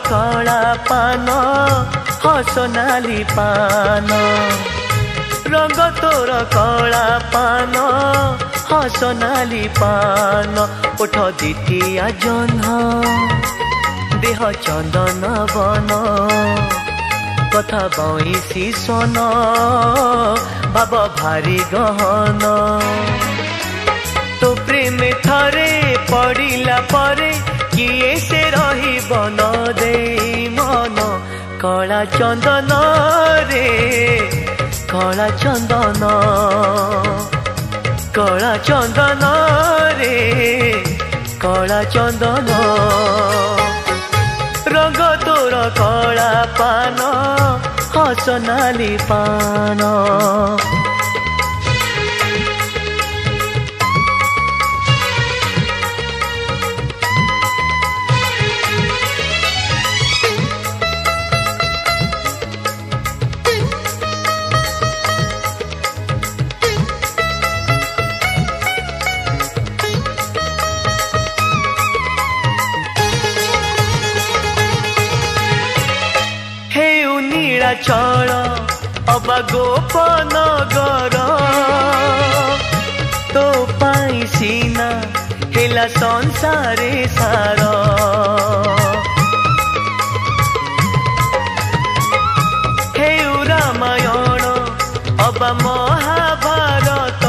कला पान हस नाली पान रंग तोर कला पान हस नाली पान उठ द्वितीया जह्न देह चंदन बन कथा बईसी सन भाव भारी गहन तो प्रेम थरे पड़िला परे किए से रही बन दे मन कला चंदन रे कला चंदन रे कला चंदन रंग तोर कला पान हस नाली पान चल अबा गोपनगर तो पाई सीना हेला संसारे सार हे रामायण अबा महाभारत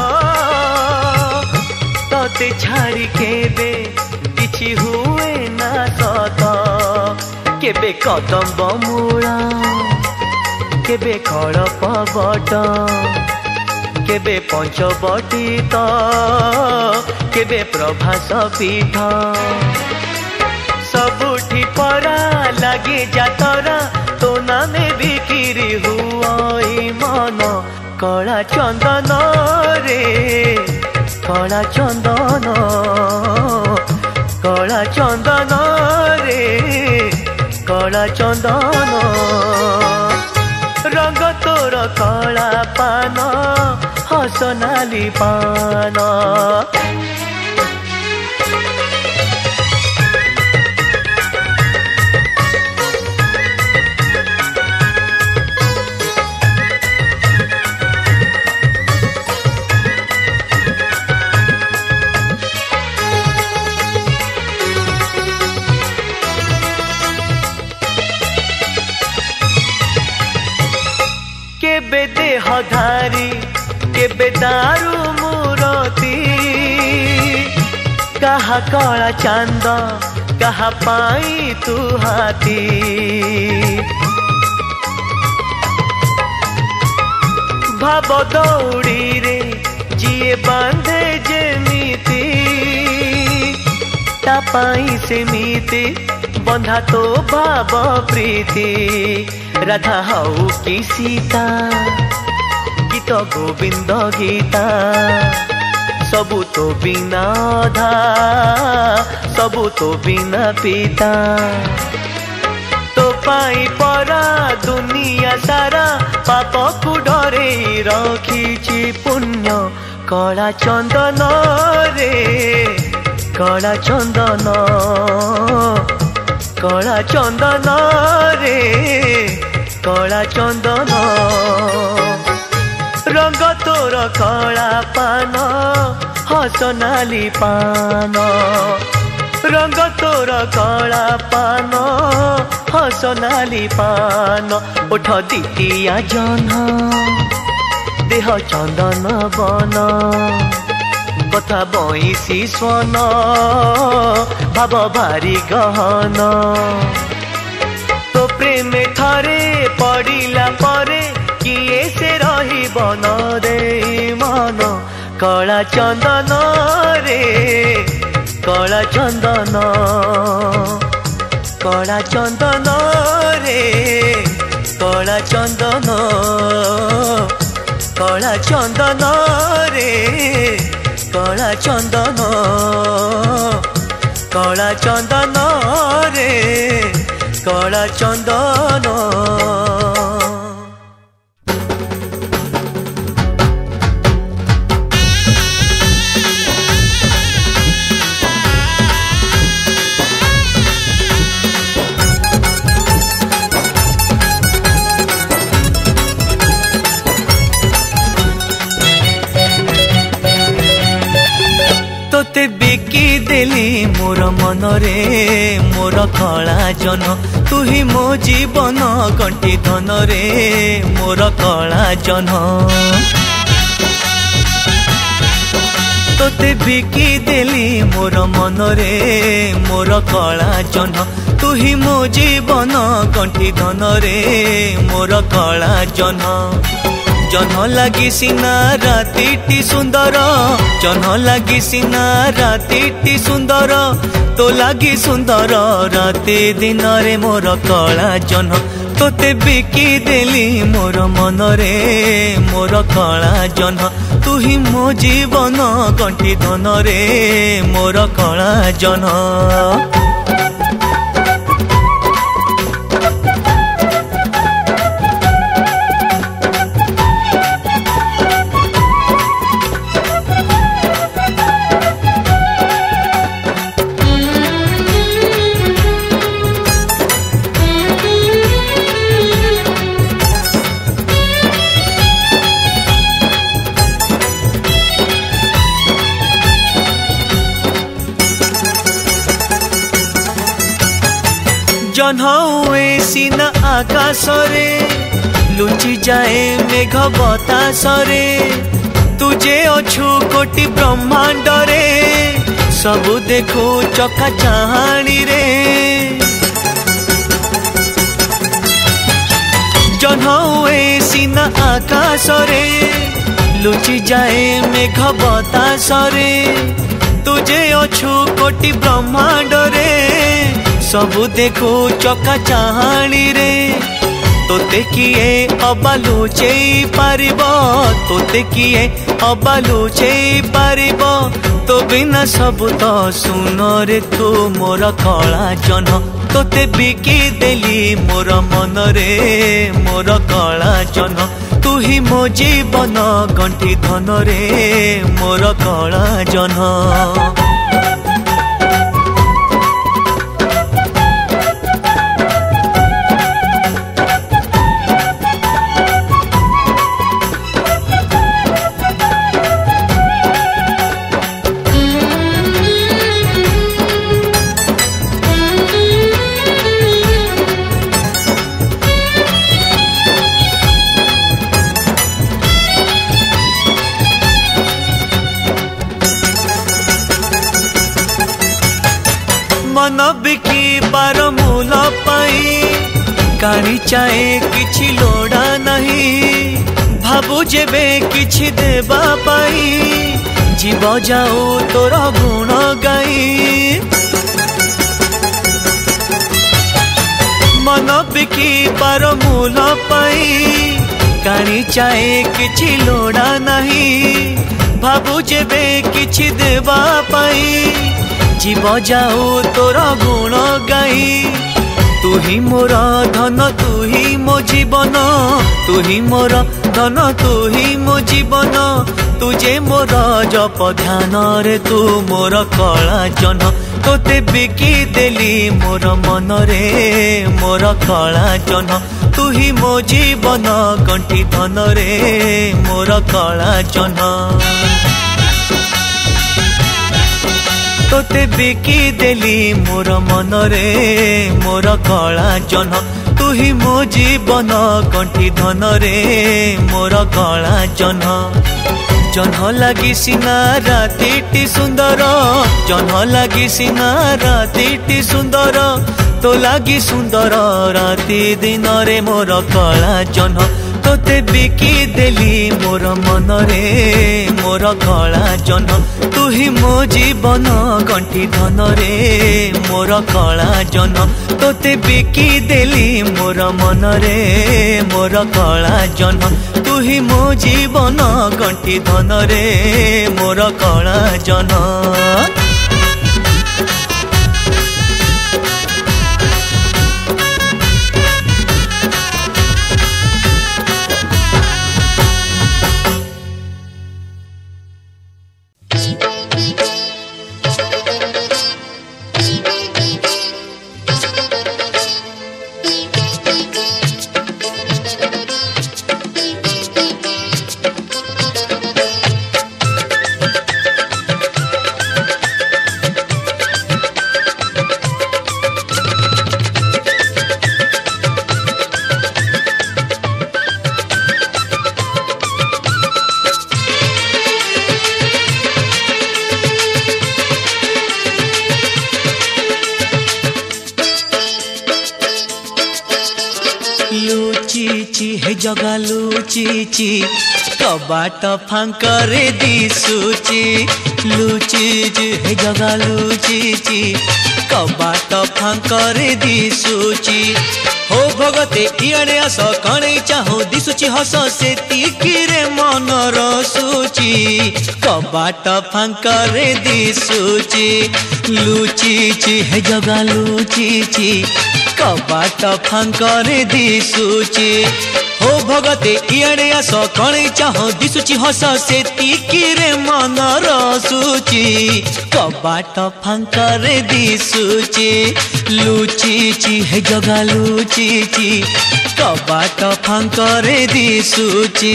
तते छाड़ी केबे किछि हुए ना सत केबे कदम्ब मूला केबे खड़प बट केबे पंचवटी केबे प्रभास पीठ सबुठी परा लगे जातरा तो नामे बिक्री हुई मन कला चंदन रे कला चंदन रे कला चंदन रंग तोर कला पान हस नाली पान केबे देहधारी केबे दारू मूरती कहा कला चांद कहा पाई तू हाथी भाव दौड़ी रे जिए बांधे जेमिति ता पाई सेमिति बंधा तो भाव प्रीति राधा हऊ कि सीता गीत गोविंद गीता सबू तो बिना धा सबू तो बिना पिता तो पाई परा दुनिया सारा पाप को डरे रखी पुण्य कला चंदन रे कला चंदन रे कला चंदन रंग तोर कला पान हस नाली पान रंग तोर कला पान हस नाली पान उठ द्वितीया जह्न देह चंदन बन कथा बईसी स्वन भाव भारी गहन तो प्रेम थरे पड़िला परे किए से रही बन दे मन कला चंदन रे कला चंदन रे कला चंदन रे कला चंदन रे कला चंदन। देली मोर मनरे मोर कला जन तू ही मो जीवन कंठी धन रे मोर कला जन तोते बिकी देली मोर मनरे मोर कला जन तू ही मो जीवन कंठी धन रे मोर कला जन जन लगी सिना रातीटी सुंदर जन लगी सिना रातीटी सुंदर तो लगी सुंदर राति दिन रे मोर कला जन तोते बिकी देली मोर मनरे मोर कला जन तू ही मो जीवन कंठी धन रे मोर कला जन जन हुए सीना आकाश रे लुचि जाए मेघ बतास रे तुझे अछु कोटि ब्रह्मांड रे सबु देखो चका चाहाणी रे जन हुए सीना आकाश रे लुचि जाए मेघ बतास रे तुझे अछु कोटि ब्रह्मांड रे सबु देखो चका चाहाणी रे तोते किए अबा लुचेई पारिब तोते किए अबा लुचेई पारिब तो बिना सब तो सुन रे तू मोर कला जन तोते बिकी देली मोर मन रे मोर कला जन तू ही मो जीवन गंठी धन रे मोर कला जन मन बिकी बार मूल पाई कानी चाहे किछि लोड़ा नहीं भाबू जेबे किछि देबा पाई जीव जाऊ तोर गुण गाई मन बिकी बार मूल पाई कानी चाहे किछि लोड़ा नहीं भाबू जेबे किछि देबा पाई जीव जाऊ तोर गुण गाई तू ही मोर धन तू ही मो जीवन तू ही मोर धन तू ही मो जीवन तुझे मोर जप ध्यान रे तू मोर कला जन तोते बिकी देली मोर मन रे मोर कला जन तू ही मो जीवन गंठी धन रे मोर कला जन तोते बिकी देली मोर मन रे मोर कला जन तू ही मो जीवन कंठी धन रे मोर कला जन जन लगी सिना रातीटी सुंदर जन लगी सिना रातीटी सुंदर तो लगी सुंदर राति दिन रे मोर कला जन तोते बिकी देली मोर मन रे मोर कला जन तू ही मो जीवन गंठी धन रे मोर कला जन तोते बिकी देली मोर मन रे मोर कला जन तू ही मो जीवन गंठी धन रे मोर कला जन हे जगा लुचिची कबाट फांकरे दिसुची लुचिची हे जगा लुचिची कबाट फांकरे दिसुची हो भगते इड़े आस कणे चाहो दिसुची हस से तिकिरे मन रसुची कबाट फांकरे दिसुची लुचिची हे जगा लुचिची कबाट फांकरे दिसुची हो भगते इड़े आस कणे चाहो दिसुची हस से तिकिरे मन रसुची कबाट फांकरे दिसुची लुचिची हे जगा लुचिची कबाट फांकरे दिसुची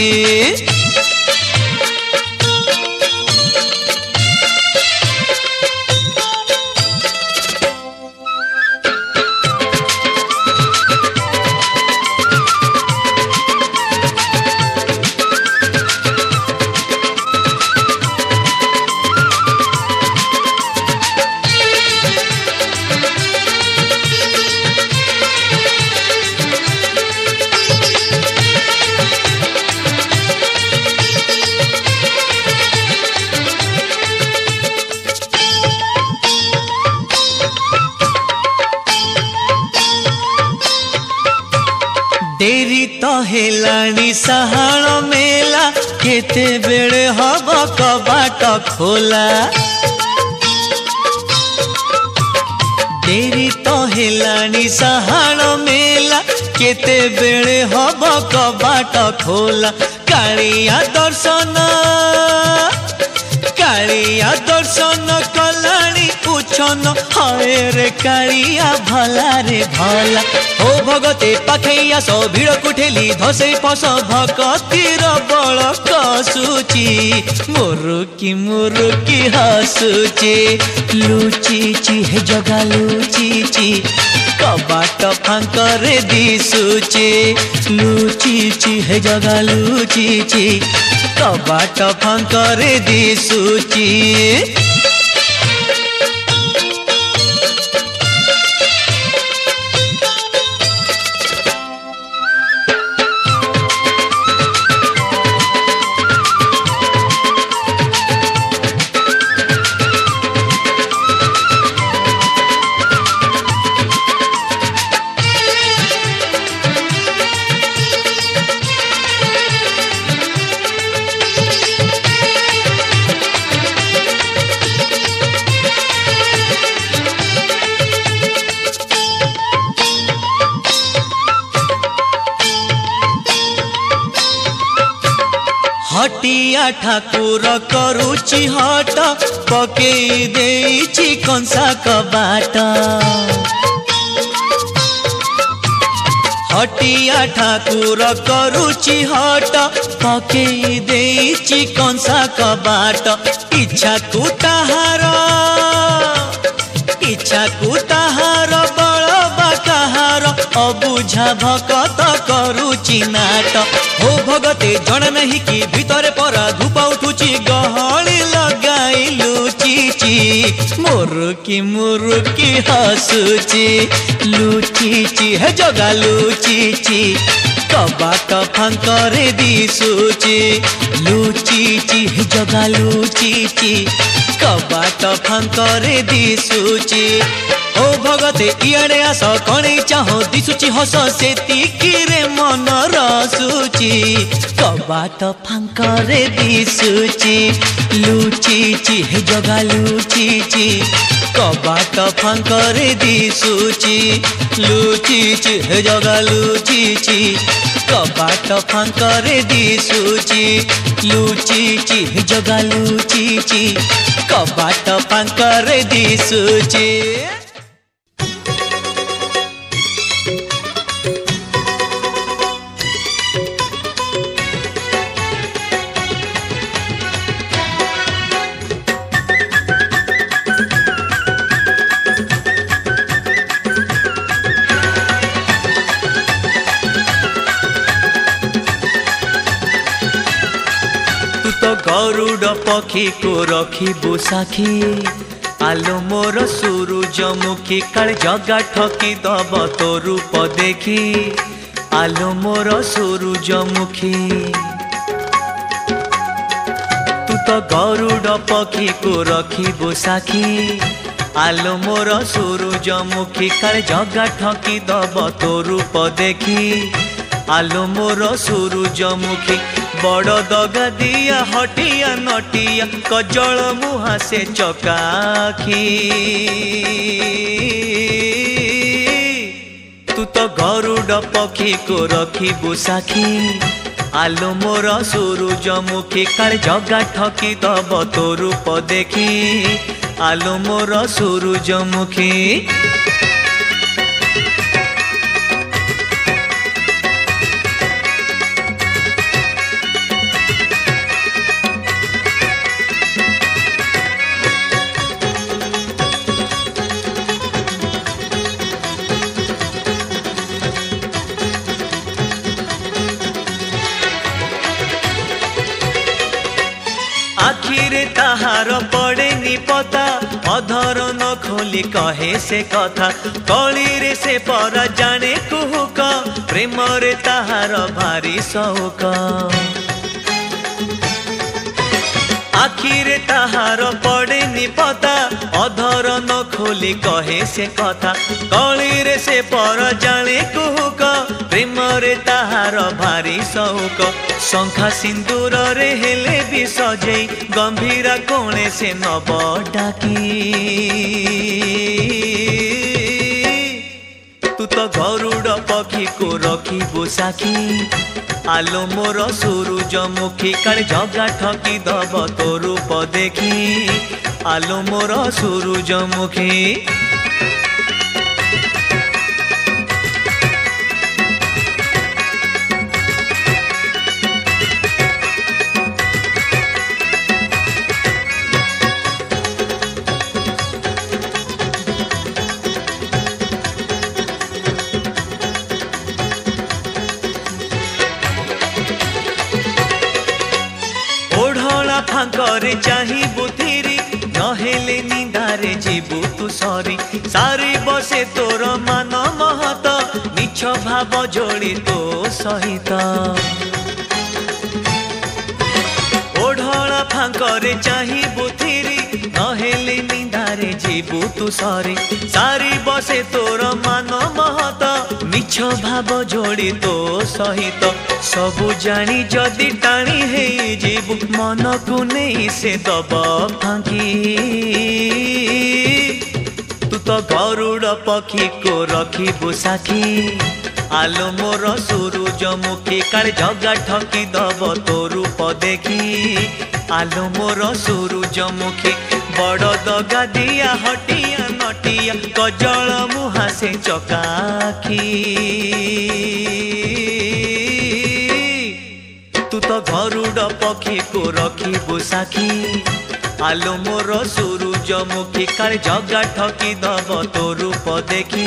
देरी तो हेलाणी सहाण मेला केते बेड़े हब कबाट खोला देरी तो हेलाणी सहाण मेला केते बेड़े हब कबाट खोला कालिया दर्शन कलाणी उछन हाय रे कालिया भला रे भला हो भगते पाखैया सो भिड़ कुठेली धसे फस भक्तिर बल कसुची मुरुकी हसुची लुचिची हे जगा लुचिची कबाट फांकरे दिसुची लुचिची हे जगा लुचिची कबाट फांकरे दिसुची हटिया ठाकुर करुची हट पकई देइची कंसा कबाट हटिया ठाकुर करुची हट पकई देइची कंसा कबाट इच्छा को ताहार बल बा कहार अबुझा भकत करुची नाट हो भगते जन नहीं कि भितरे परा धूप उठुची गहली लगाई लुचिची मुरुकी हसुची लुचिची हे जगा लुचिची कबाट फांकरे दिसुची लुचिची हे जगा लुचिची कबाट फांकरे दिसुची ओ भगते इड़े आस कणे चाहो दिसुची हस से तिकिरे मन रसुची कबाट फांकरे दिसुची लुचिची हे जगा लुचिची कबाट फांकरे दिसुची लुचिची हे जगा लुचिची कबाट फांकरे दिसुची लुचिची हे जगा लुचिची कबाट फांकरे दिसुची गरुड़ पक्षी को रखिबु साखी आलो मोर सूरजमुखी काल जगा ठकी दब तो रूप देखी आलो मोर सूरजमुखी तू तो गरुड़ पक्षी को रखिबु साखी आलो मोर सूरजमुखी काले जगा ठकी दब तो रूप देखी आलो मोर सूरजमुखी बड़ दगा दिया हटिया नटिया कजल मुहा से चकाखी तू तो गरुड़ पक्षी को रखिबु साखी आलो मोर सूरजमुखी काले जगा ठकी दब तो रूप देखी आलो मोर सूरजमुखी आखिरे ताहार पड़े निपता अधर न खोली कहे से कथा कली रे से पर जाने कुहुक प्रेम रे ताहार भारी सौक आखिरे ताहार पड़े निपता अधर न खोली कहे से कथा कली रे से पर जाने कुहुक प्रेम रे ताहार भारी सौक शंखा सिंदूर रे हेले भी सजे गंभीरा कोणे से नब डाकी तू तो गरुड़ पक्षी को रखिबु साखी आलो मोर सूरजमुखी काले जगा ठकी दब तो रूप देखी आलो मोर सूरजमुखी फांकरे चाही बुथिरी नहेले निंदारे जीबू तू सरी सारी बसे तोर मान महत मिछ भाव जोड़ी तो सहित ओढ़ला फांकरे चाही बुथिरी नहेले निंदारे जीबू तू सरी सारी बसे तोर मान महत मिछ भाव जोड़ी तो सहित सबु जानी जदि टाणी हे जीबू मन को नहीं से दब फांकी तू तो गरुड़ पक्षी को रखिबु साखी आलो मोर सूरजमुखी काले जगा ठकी दब तो रूप देखी आलो मोर सूरजमुखी बड़ दगा दिया हटिया नटिया कजल मुहा से चकाखी तू तो गरुड़ पक्षी को रखिबु साखी आलो मोर सूरजमुखी काले जगा ठकी दब तो रूप देखी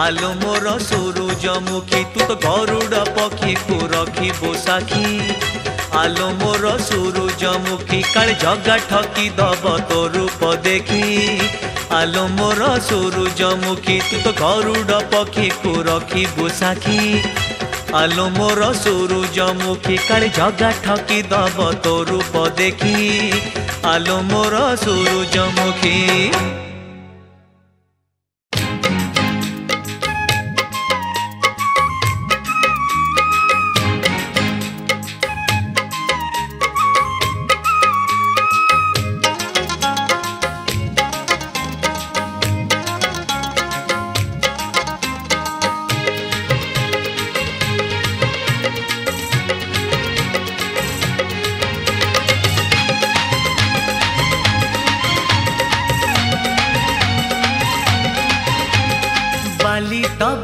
आलो मोर सूरजमुखी तू तो गरुड़ पक्षी को रखिबु साखी आलो मोर सूरजमुखी काले जगा ठकी दब तो रूप देखी आलो मोर सूरजमुखी तू तो गरुड़ पक्षी को रखिबु साखी आलो मोर सूरजमुखी काले जगा ठकी दब तो रूप देखी आलो मोर सूरजमुखी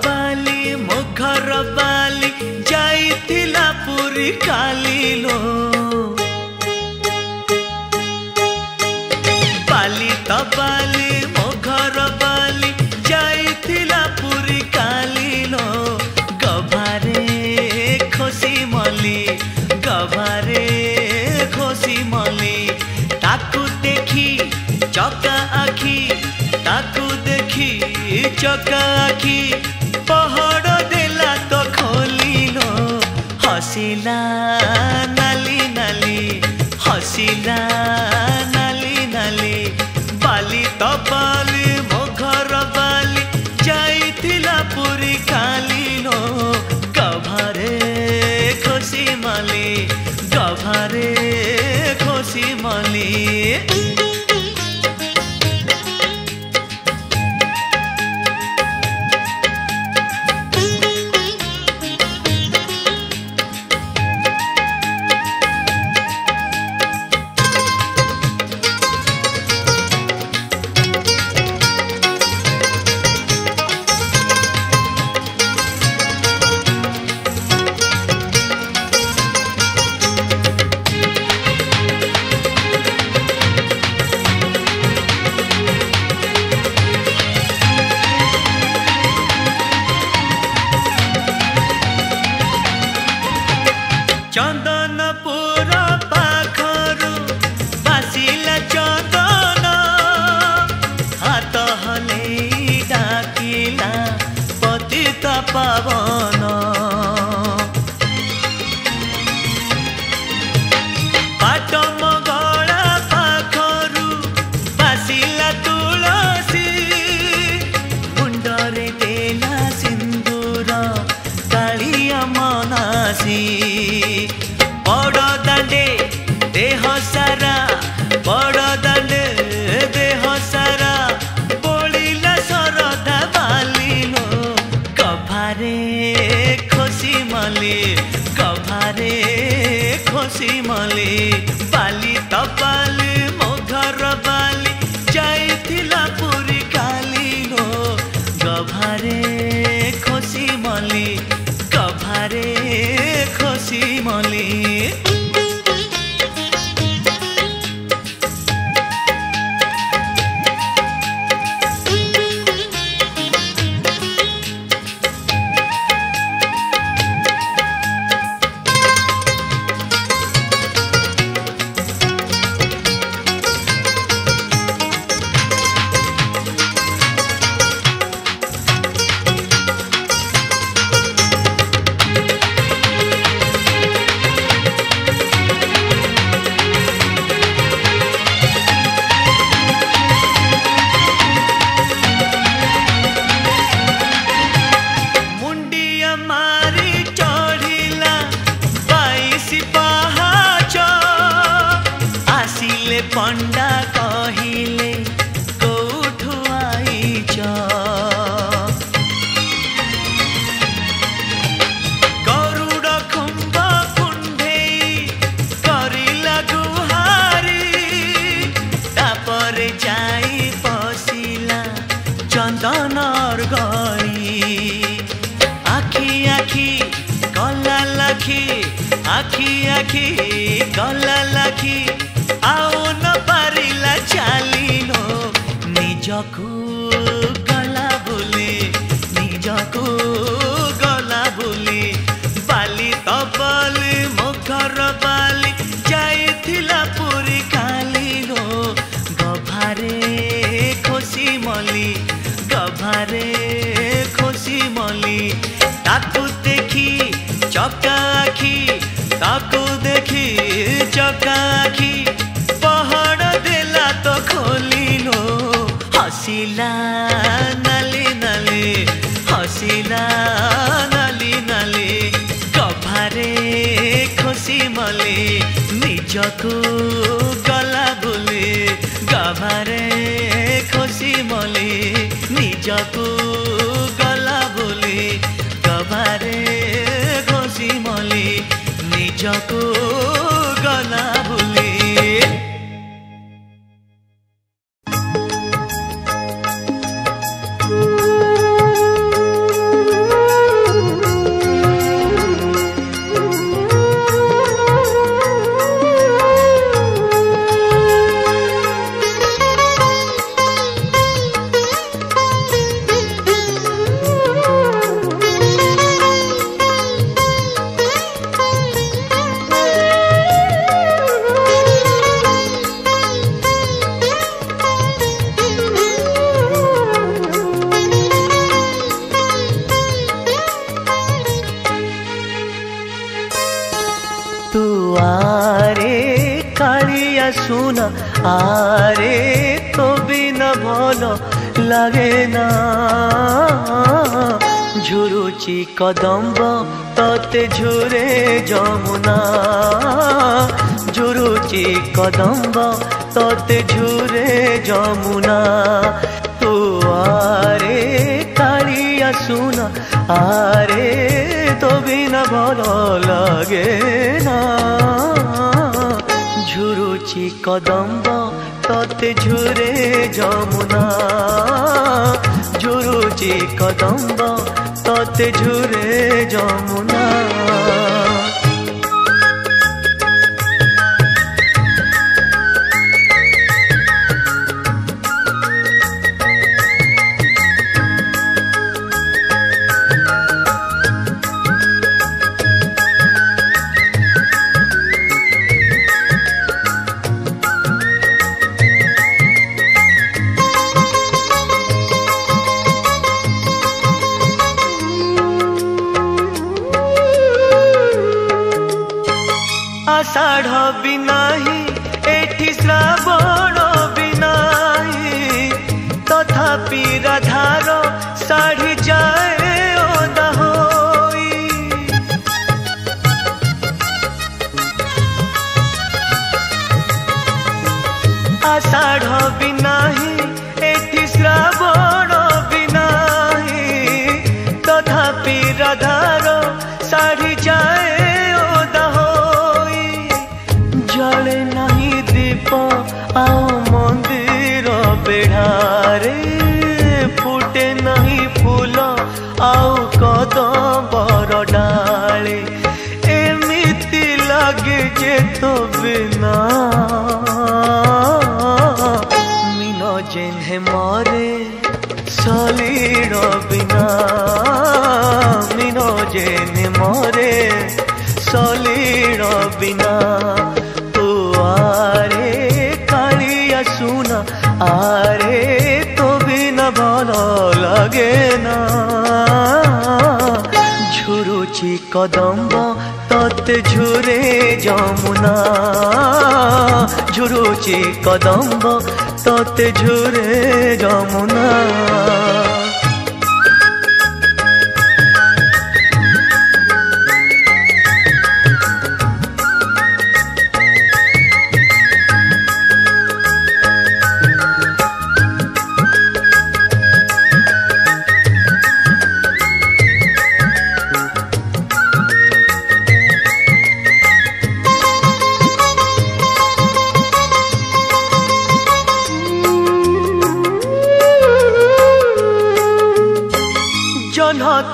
बाली मो घर बाली जाइथिला पुरी काली लो बाली बाली मो घर बाली जाइथिला पुरी काली लो गभारे खोसी मली गभारे खोसी मली ताकू देखी चका आखी ताकू देखी चका आखी पहड़ देला तो खोल हसिला नाली नाली हसिला नाली नाली बाली तो बाली मो घर बाली जाइथिला पुरी काली लो गभारे खुशी माली गभारे खुशी माली चंदनपुर पाखरु बासिला चंदन हाथ हले डाकिला पतित पावन पाट मगला पाखरु बासिला तुलसी मुंडरे देला सिंदूर कालिया मनासी बड़ दांडे देह सारा बड़ दांडे देह सारा बोलिला सरदा बालिलो गभारे खुशी मली गभारे खुशी मली बाली तो बाली मो घर बाली जाइथिला पुरी कालिलो गभारे खुशी मली गभारे खुशी मली पंडा कहिले कोठु आइछ गरुड खुम्ब कुंढेई करिला गुहारी तापरे जाई पसिला चंदनर गरी आखी आखी गला लाखी आखी आखी गला लाखी आओ न पारिला चालिलो निजकू गला बोली निजकू गला बोली बाली तो बाली मो घर बाली जाइथिला पुरी कालिलो गभारे खुशी मली गभारे खुशी मली ताकू देखी चका आखी ताकू देखी चका आखी पहाड़ देला तो खोलिलो हसिला नाली नाली हसिला नाली नाली गभारे खुशी मली निजकू गला बोली गभारे खुशी मली निजकू गला बोली गभारे खुशी मली निजकू गला बोली आरे तो बिना भल लागे ना झुरुची कदम्ब तते झुरे जमुना झुरुची कदम्ब तते झुरे जमुना तू आरे कालिया सुना आरे तो बिना भल लागे ना झुरुची कदम्ब तते झुरे जमुना झुरुची कदम्ब तते झुरे जमुना आषाढ़ बिनाही एठी श्रावण बिनाही तथापि राधार साढ़ी जाए ओदा होई आषाढ़ बिनाही एठी श्रावण बिनाही तथापि राधार साढ़ी जाए जले नहीं दीप आओ मंदिर बेढ़ारे फुटे नहीं फूल आओ कदम्बर डाले एमिति लगे जे तो बिना मीन जेन्हे मरे सलीर बिना मीन जेन्हे मरे सलीर बिना सुना आरे तो बिना भल लगे ना झुरुची कदम्ब तते झुरे जमुना झुरुची कदम्ब तते झुरे जमुना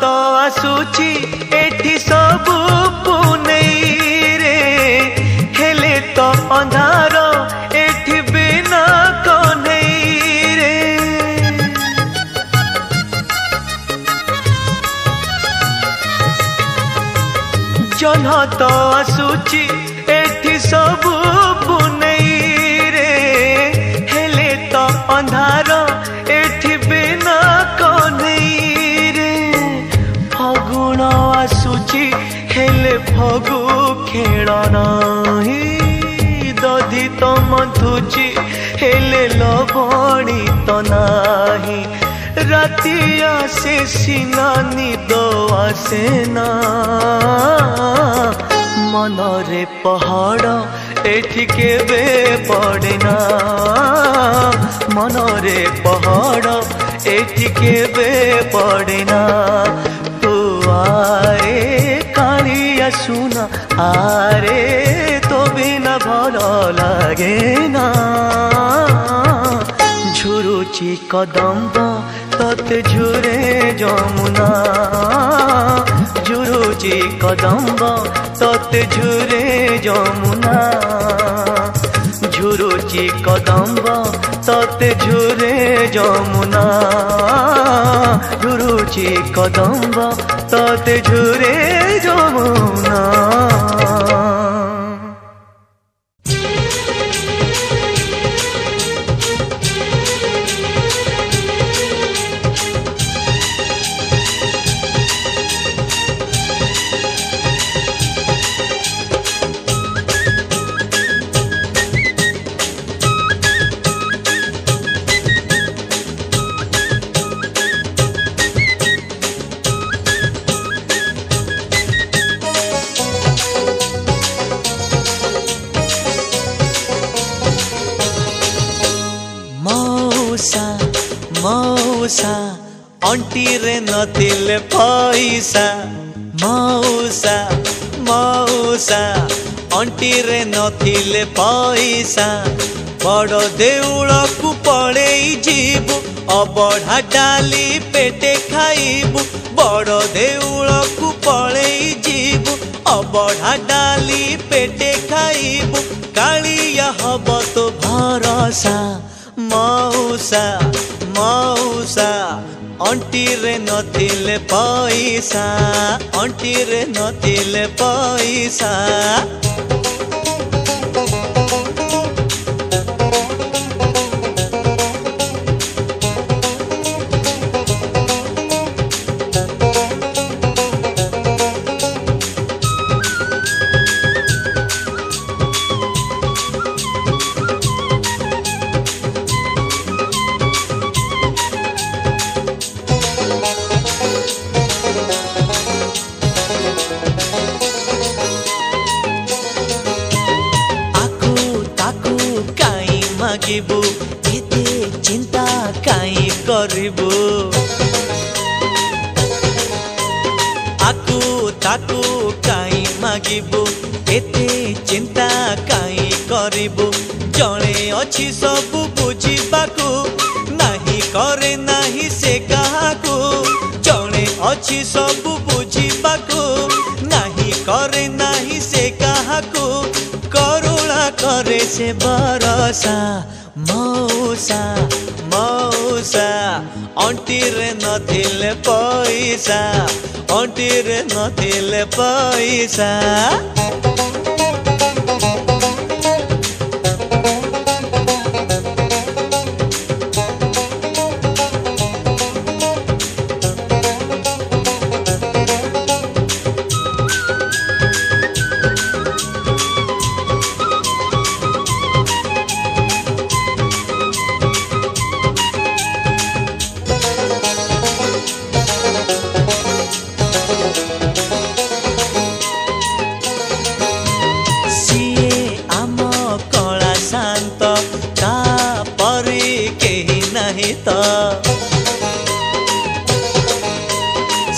तो आसुची एठी सबु पुनेई रे हेले तो अंधार एठी बिना कन्हई रे जन्ह तो आसुची एठी सबु पुनेई रे हेले तो अंधार एठी बिना कन्हई फगुण आसुची हेले फगु खेल नाही दधि तो मधुची हेले लवणी तो नाही राति आसे सीना निद आसे ना मनरे पहाड़ एठी केबे पड़े ना मनरे पहाड़ एठी केबे पड़े ना आरे कालिया सुना आरे तो बिना भल लागे ना झुरुची कदम्ब तते झुरे जमुना झुरुची कदम्ब तते झुरे जमुना झुरुची कदम्ब तते झुरे जमुना झुरुची कदम्ब तते झुरे जमुना मौसा मौसा अंटी रे नथिले पैसा मौसा मौसा अंटी रे नथिले पैसा बड़ देउल को पड़े जीवु अबढ़ा डाली पेटे खाइबु बड़ देउल को पड़े जीवु अबढ़ा डाली पेटे खाइबु कालिया हब तो भरोसा मौसा मौसा अंटी रे नथिले पैसा अंटी रे नथिले पैसा मागिबू एते चिंता काई करिबू आकू ताकू काई मागिबू एते चिंता काई करिबू जणे अछि सब बुझिबाकू नाही करे नाही से काहाकू जणे अछि सब बुझिबाकू नाही करे नाही से काहाकू करुणा करे से बरसा मौसा मौसा अंटी रे नथिले पैसा अंटी रे नथिले पैसा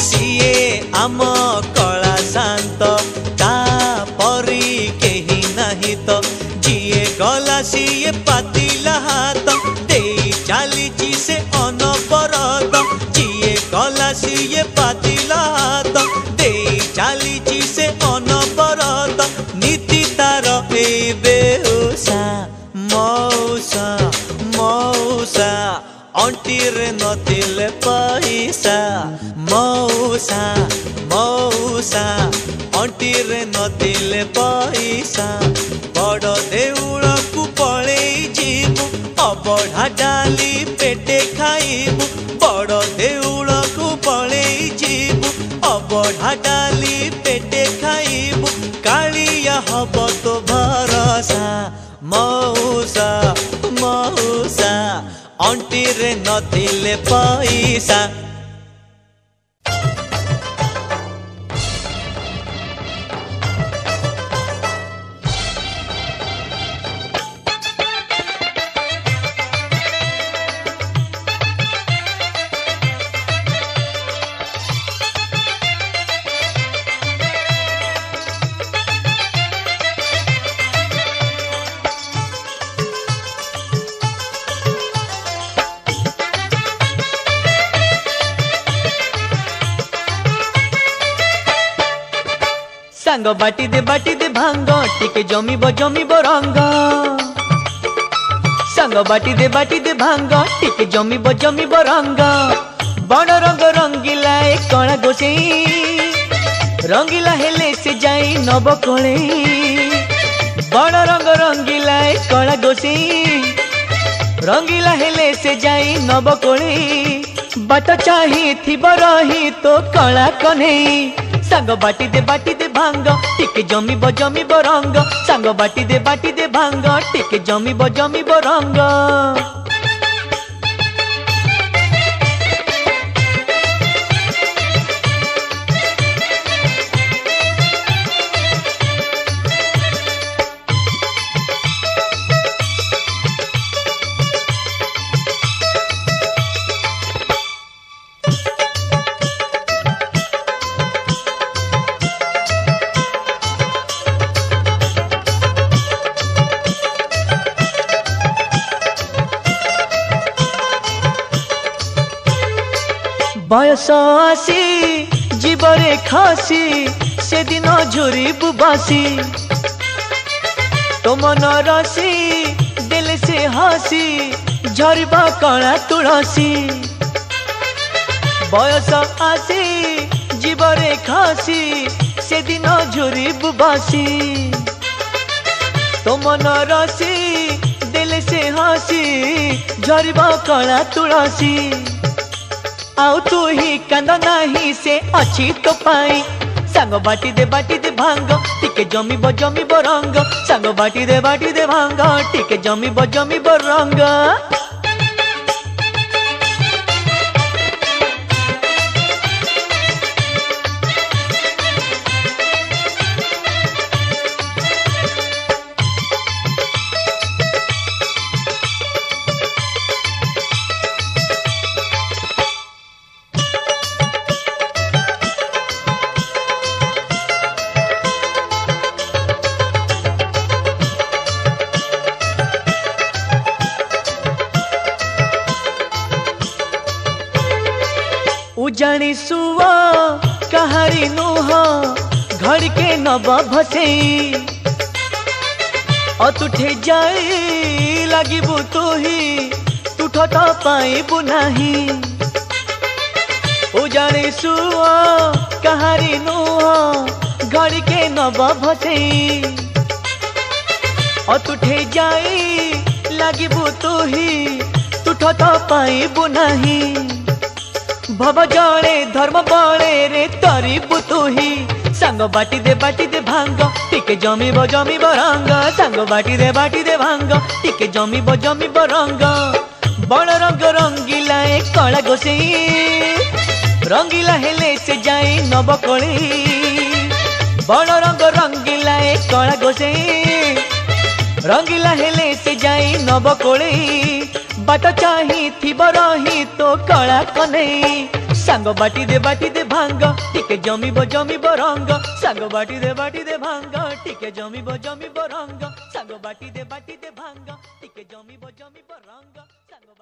सीए आम कला शांत ता परी केही नाही तो जीए गला सीए पातिला हाथ दे चलीची से अनबरत जीए गला सीए पातिला हाथ दे चलीची से अनबरत नीति तार ए बेहोसा मौसा मौसा अंटी रे नथिले पैसा मौसा मौसा अंटी रे नथिले पैसा बड़ देउल को पड़े जीवु अबढ़ा डाली पेटे खाइबु बड़ देउल को पड़े जीवु अबढ़ा डाली पेटे खाइबु कालिया हब तो भरोसा मौसा मौसा अंटी रे नथिले पैसा सांग बाटी दे भांग टिके जमीब रंग सांग बाटी दे भांग टिके जमीब रंग बड़ रंग रंगीला ए कणा गोसे रंगीला हेले से जाई नब कोले बड़ रंग रंगीला ए कणा गोसे रंगीला हेले से जाई नब कोले बाट चाही थिब रही तो कणा कन्हई सांग बाटी दे भांग टिके जमीब रंग सांग बाटी दे भांग टिके जमीब रंग बयस आसी जीवरे खासी से दिन झुरी बुबासी तो मन रसी दिल से हसी झरबा कला तुलसी बयस आसी जीवरे खासी से दिन झुरी बुबासी तो मन रसी दिल से हसी झरबा कला तुलसी आउ तू ही कांद नाही से अच्छी तो पाई सांग बाटी दे भांग टिके जमीब रंग सांग बाटी दे भांग टिके जमीब रंग उजाणी सुआ कहारी नुह घर के नब भसई अतुठे जाई लागिबु तू ही तुठ तो पाइबु नाही उजाणी सुआ कहारी नुह घर के नब भसई अतुठे जाई लागिबु तू ही तुठ तो पाइबु नाही भव जड़े धर्म बड़े रे तरीबु तू ही सांग बाटी दे भांग टिके जमीब रंग सांग बाटी दे भांग टिके जमीब रंग बड़ रंग रंगीला कला गोसई रंगीला हेले से जाए नबकली बड़ रंग रंगीला कला गोसई रंगीला हेले से जाए नबकली बाट चाही थिब रही तो कला कन्हई सांग बाटी दे भांग टिके जमीब रंग सांग बाटी दे भांग टिके जमीब रंग सांग बाटी दे भांग टिके जमीब रंग।